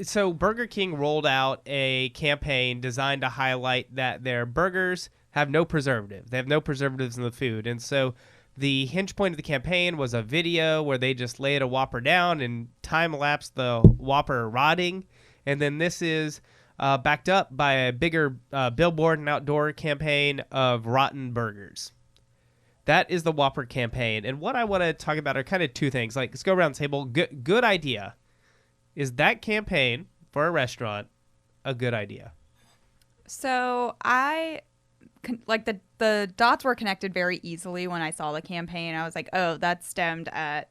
So Burger King rolled out a campaign designed to highlight that their burgers have no preservative. They have no preservatives in the food. And so the hinge point of the campaign was a video where they just laid a Whopper down and time-lapse the Whopper rotting. And then this is backed up by a bigger billboard and outdoor campaign of rotten burgers. That is the Whopper campaign. And what I want to talk about are kind of two things. Like, let's go around the table. Good idea. Is that campaign for a restaurant a good idea? So the dots were connected very easily when I saw the campaign. I was like, oh, that stemmed at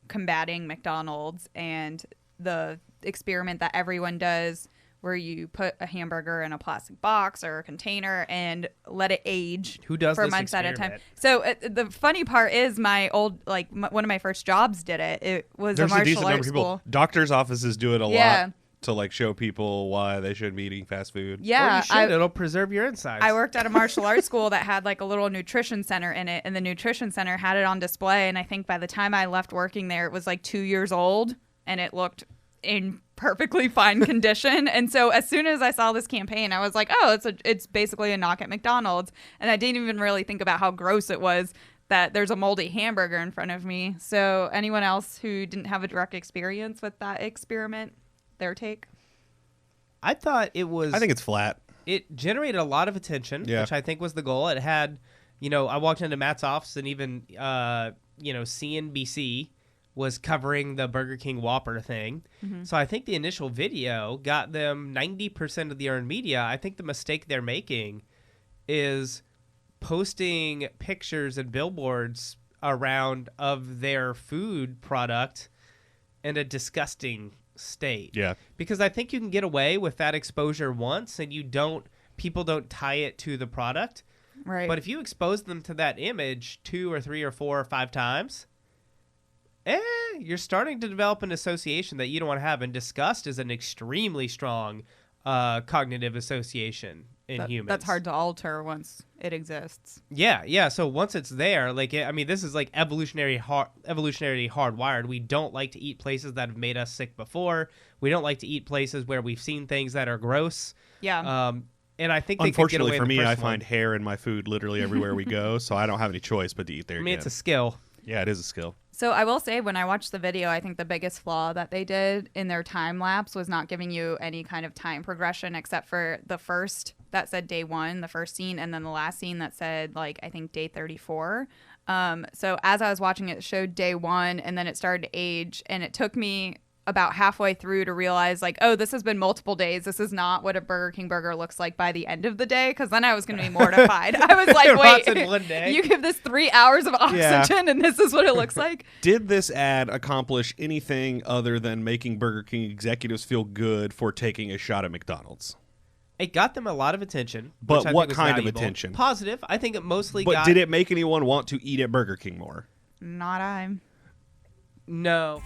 combating McDonald's and the experiment that everyone does where you put a hamburger in a plastic box or a container and let it age for months at a time. So the funny part is one of my first jobs did it. It was a martial arts school. Doctors' offices do it a lot to like show people why they shouldn't be eating fast food. Yeah, it'll preserve your insides. I worked at a martial arts school that had like a little nutrition center in it, and the nutrition center had it on display. And I think by the time I left working there, it was like 2 years old, and it looked in perfectly fine condition. And so as soon as I saw this campaign, I was like, oh, it's basically a knock at McDonald's. And I didn't even really think about how gross it was that there's a moldy hamburger in front of me. So anyone else who didn't have a direct experience with that experiment, their take? I thought it was... I think it's flat. It generated a lot of attention, which I think was the goal. It had, I walked into Matt's office and even, CNBC was covering the Burger King Whopper thing. Mm-hmm. So I think the initial video got them 90% of the earned media. I think the mistake they're making is posting pictures and billboards around of their food product in a disgusting state. Yeah. Because I think you can get away with that exposure once and people don't tie it to the product. Right. But if you expose them to that image 2 or 3 or 4 or 5 times, you're starting to develop an association that you don't want to have. And disgust is an extremely strong cognitive association in humans. That's hard to alter once it exists. Yeah. So once it's there, this is like evolutionary hardwired. We don't like to eat places that have made us sick before. We don't like to eat places where we've seen things that are gross. Yeah. And I think they unfortunately could get away for me, I one. find hair in my food literally everywhere we go, so I don't have any choice but to eat there. It's a skill. Yeah, it is a skill. So I will say, when I watched the video, I think the biggest flaw that they did in their time lapse was not giving you any kind of time progression, except for the first that said day 1, the first scene, and then the last scene that said, I think day 34. So as I was watching it showed day 1, and then it started to age, and it took me about halfway through to realize, this has been multiple days. This is not what a Burger King burger looks like by the end of the day, because then I was going to be mortified. I was like, wait, you give this 3 hours of oxygen and this is what it looks like? Did this ad accomplish anything other than making Burger King executives feel good for taking a shot at McDonald's? It got them a lot of attention. But what kind of attention? Positive. I think it mostly But did it make anyone want to eat at Burger King more? Not I. No.